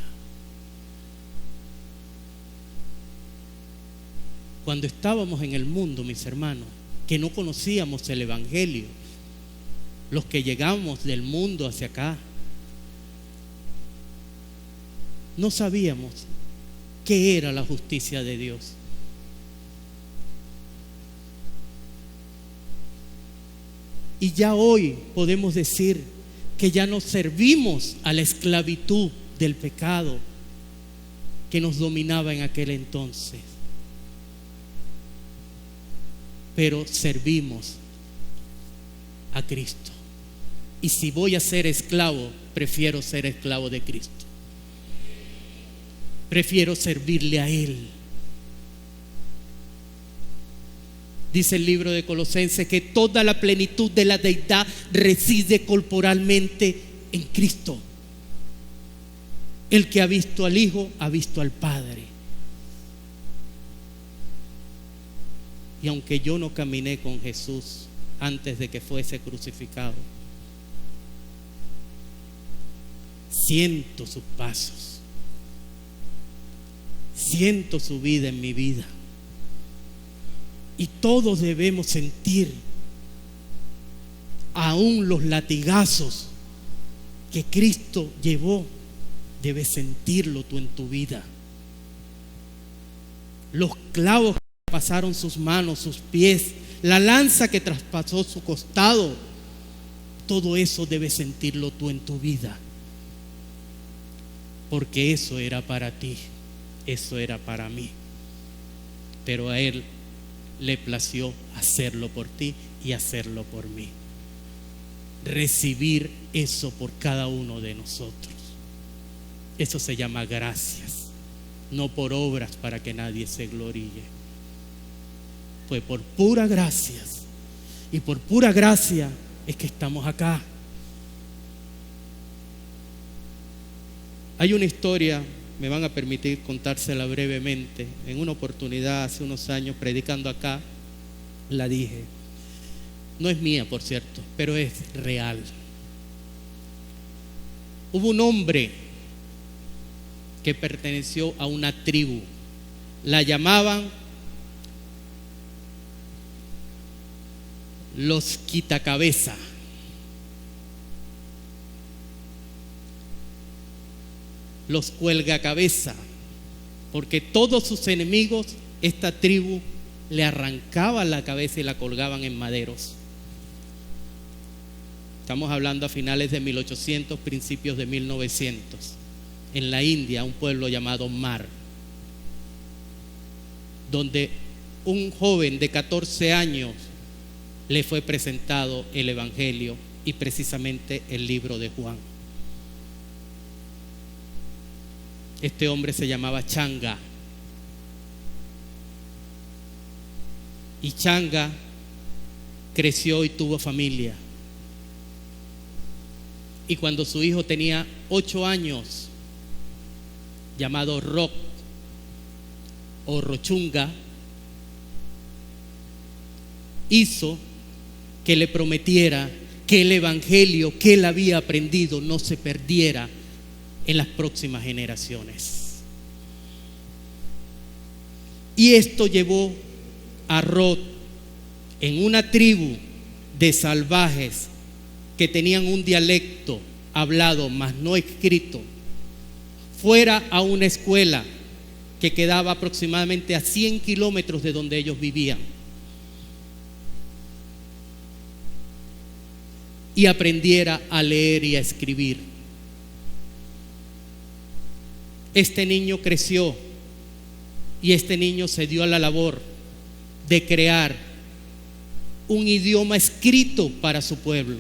Cuando estábamos en el mundo, mis hermanos, que no conocíamos el Evangelio, los que llegamos del mundo hacia acá, no sabíamos qué era la justicia de Dios. Y ya hoy podemos decir que ya no servimos a la esclavitud del pecado que nos dominaba en aquel entonces, pero servimos a Cristo. Y si voy a ser esclavo, prefiero ser esclavo de Cristo. Prefiero servirle a Él. Dice el libro de Colosenses que toda la plenitud de la deidad reside corporalmente en Cristo. El que ha visto al Hijo ha visto al Padre. Y aunque yo no caminé con Jesús antes de que fuese crucificado, siento sus pasos, siento su vida en mi vida. Y todos debemos sentir aún los latigazos que Cristo llevó. Debes sentirlo tú en tu vida. Los clavos que pasaron sus manos, sus pies, la lanza que traspasó su costado, todo eso debes sentirlo tú en tu vida. Porque eso era para ti, eso era para mí. Pero a Él le plació hacerlo por ti y hacerlo por mí. Recibir eso por cada uno de nosotros. Eso se llama gracias, no por obras para que nadie se gloríe. Fue por pura gracias, y por pura gracia es que estamos acá. Hay una historia, me van a permitir contársela brevemente. En una oportunidad hace unos años, predicando acá, la dije. No es mía, por cierto, pero es real. Hubo un hombre que perteneció a una tribu. La llamaban los quitacabeza. Los cuelgacabeza, porque todos sus enemigos, esta tribu le arrancaban la cabeza y la colgaban en maderos. Estamos hablando a finales de 1800, principios de 1900, en la India, un pueblo llamado Mar, donde un joven de 14 años le fue presentado el Evangelio y precisamente el libro de Juan. Este hombre se llamaba Changa. Y Changa creció y tuvo familia. Y cuando su hijo tenía 8 años, llamado Rock, o Rochunga hizo que le prometiera que el evangelio que él había aprendido no se perdiera en las próximas generaciones. Y esto llevó a Rod, en una tribu de salvajes que tenían un dialecto hablado mas no escrito, fuera a una escuela que quedaba aproximadamente a 100 kilómetros de donde ellos vivían, y aprendiera a leer y a escribir. Este niño creció y este niño se dio a la labor de crear un idioma escrito para su pueblo,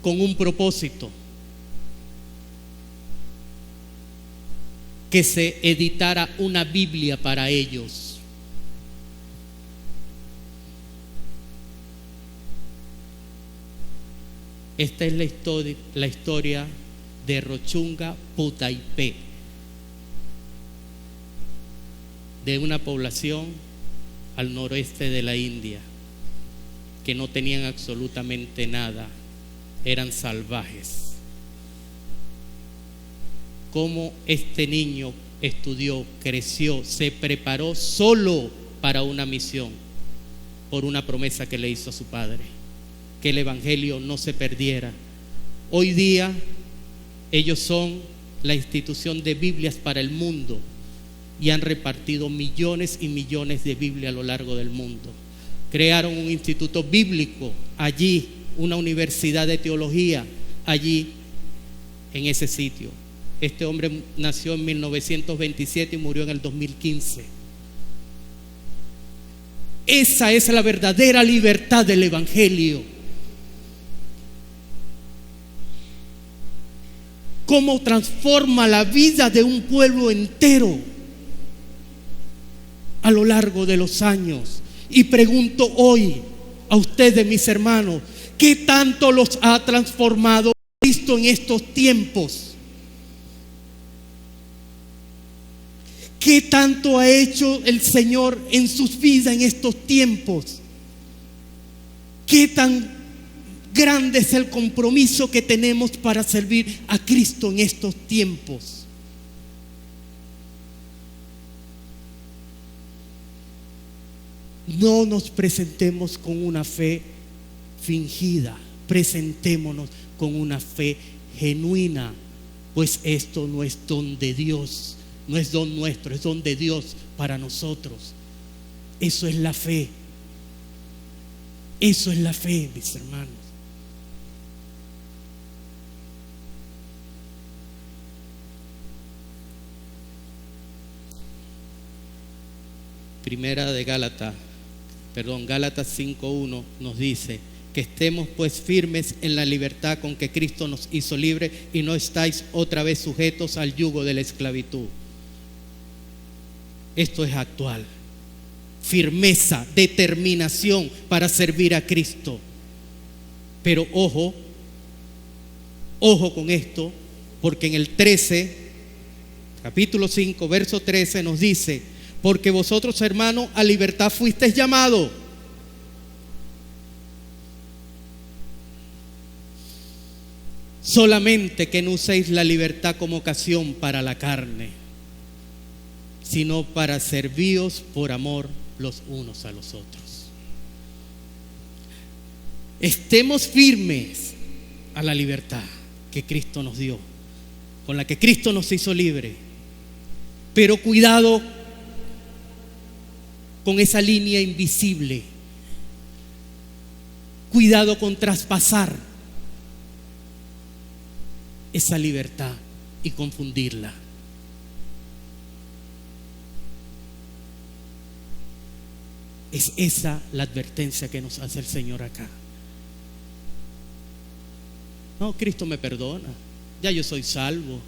con un propósito: que se editara una Biblia para ellos. Esta es la historia de Rochunga Putaipé, de una población al noroeste de la India, que no tenían absolutamente nada, eran salvajes. Cómo este niño estudió, creció, se preparó solo para una misión, por una promesa que le hizo a su padre, que el evangelio no se perdiera. Hoy día ellos son la institución de Biblias para el mundo y han repartido millones y millones de Biblias a lo largo del mundo. Crearon un instituto bíblico allí, una universidad de teología allí en ese sitio. Este hombre nació en 1927 y murió en el 2015. Esa es la verdadera libertad del evangelio. Cómo transforma la vida de un pueblo entero a lo largo de los años. Y pregunto hoy a ustedes, mis hermanos, ¿qué tanto los ha transformado Cristo en estos tiempos? ¿Qué tanto ha hecho el Señor en sus vidas en estos tiempos? ¿Qué tan grande es el compromiso que tenemos para servir a Cristo en estos tiempos? No nos presentemos con una fe fingida, presentémonos con una fe genuina, pues esto no es don de Dios, no es don nuestro, es don de Dios para nosotros. Eso es la fe. Eso es la fe, mis hermanos. Primera de Gálatas 5:1 nos dice que estemos pues firmes en la libertad con que Cristo nos hizo libres y no estáis otra vez sujetos al yugo de la esclavitud. Esto es actual. Firmeza, determinación para servir a Cristo. Pero ojo con esto, porque en el 13, capítulo 5, verso 13 nos dice: porque vosotros, hermanos, a libertad fuisteis llamados. Solamente que no uséis la libertad como ocasión para la carne, sino para servíos por amor los unos a los otros. Estemos firmes a la libertad que Cristo nos dio, con la que Cristo nos hizo libre. Pero cuidado con esa línea invisible. Cuidado con traspasar esa libertad y confundirla. Es esa la advertencia que nos hace el Señor acá. No, Cristo me perdona, ya yo soy salvo,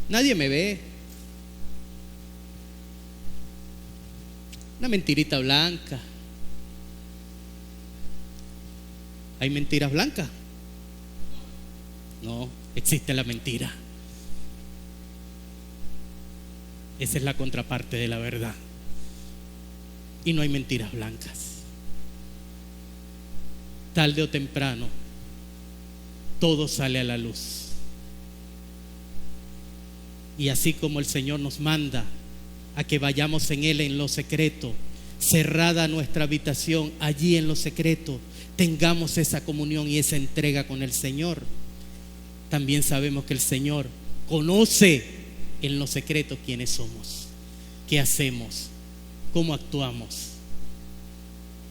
nadie me ve. Una mentirita blanca. ¿Hay mentiras blancas? No, existe la mentira. Esa es la contraparte de la verdad. Y no hay mentiras blancas. Tarde o temprano, todo sale a la luz. Y así como el Señor nos manda a que vayamos en Él en lo secreto, cerrada nuestra habitación, allí en lo secreto, tengamos esa comunión y esa entrega con el Señor. También sabemos que el Señor conoce en lo secreto quiénes somos, qué hacemos, cómo actuamos,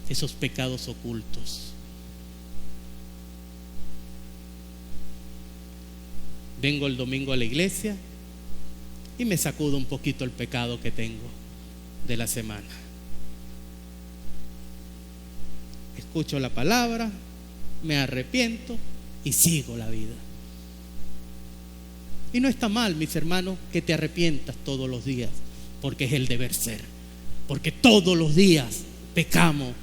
esos pecados ocultos. Vengo el domingo a la iglesia y me sacudo un poquito el pecado que tengo de la semana. Escucho la palabra, me arrepiento y sigo la vida. Y no está mal, mis hermanos, que te arrepientas todos los días, porque es el deber ser, porque todos los días pecamos.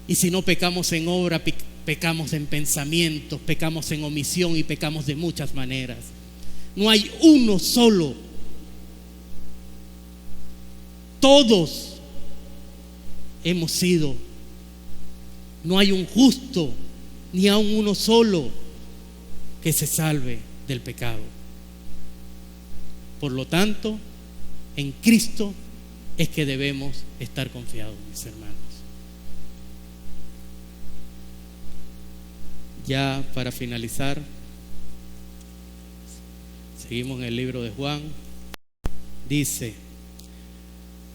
Y si no pecamos en obra, pecamos en pensamientos, pecamos en omisión y pecamos de muchas maneras. No hay uno solo. Todos hemos sido. No hay un justo, ni aun uno solo que se salve del pecado. Por lo tanto, en Cristo es que debemos estar confiados, mis hermanos. Ya para finalizar, seguimos en el libro de Juan. Dice: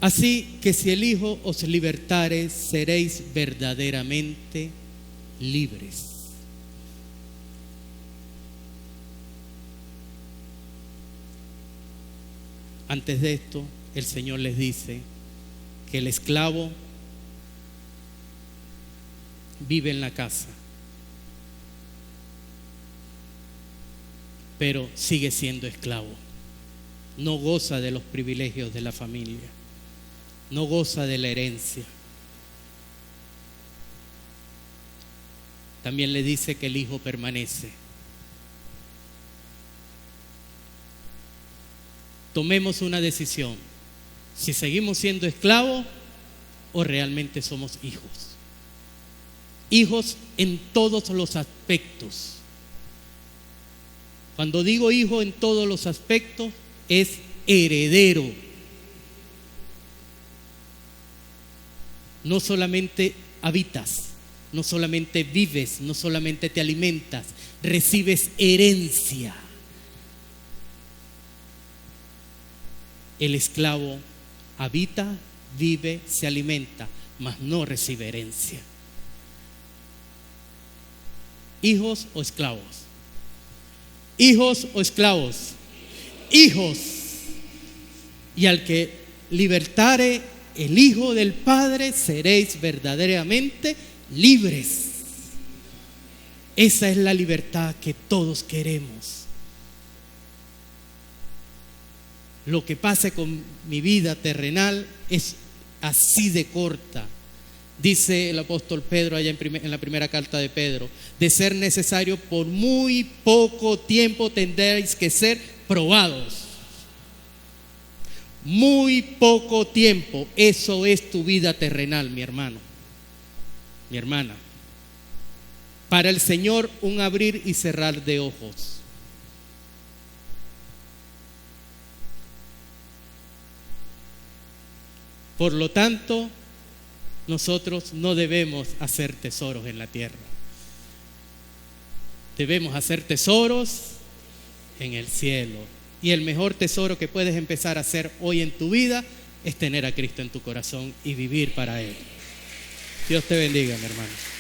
así que si el Hijo os libertare, seréis verdaderamente libres. Antes de esto, el Señor les dice que el esclavo vive en la casa, pero sigue siendo esclavo. No goza de los privilegios de la familia, no goza de la herencia. También le dice que el Hijo permanece. Tomemos una decisión: si seguimos siendo esclavos o realmente somos hijos. Hijos en todos los aspectos. Cuando digo hijo en todos los aspectos, es heredero. No solamente habitas, no solamente vives, no solamente te alimentas, recibes herencia. El esclavo habita, vive, se alimenta, mas no recibe herencia. ¿Hijos o esclavos? ¿Hijos o esclavos? Hijos. Y al que libertare el Hijo del Padre, seréis verdaderamente libres. Esa es la libertad que todos queremos. Lo que pase con mi vida terrenal es así de corta. Dice el apóstol Pedro allá en la primera carta de Pedro: de ser necesario, por muy poco tiempo tendréis que ser probados. Muy poco tiempo, eso es tu vida terrenal, mi hermano, mi hermana. Para el Señor, un abrir y cerrar de ojos. Por lo tanto, nosotros no debemos hacer tesoros en la tierra. Debemos hacer tesoros en el cielo. Y el mejor tesoro que puedes empezar a hacer hoy en tu vida es tener a Cristo en tu corazón y vivir para Él. Dios te bendiga, mi hermano.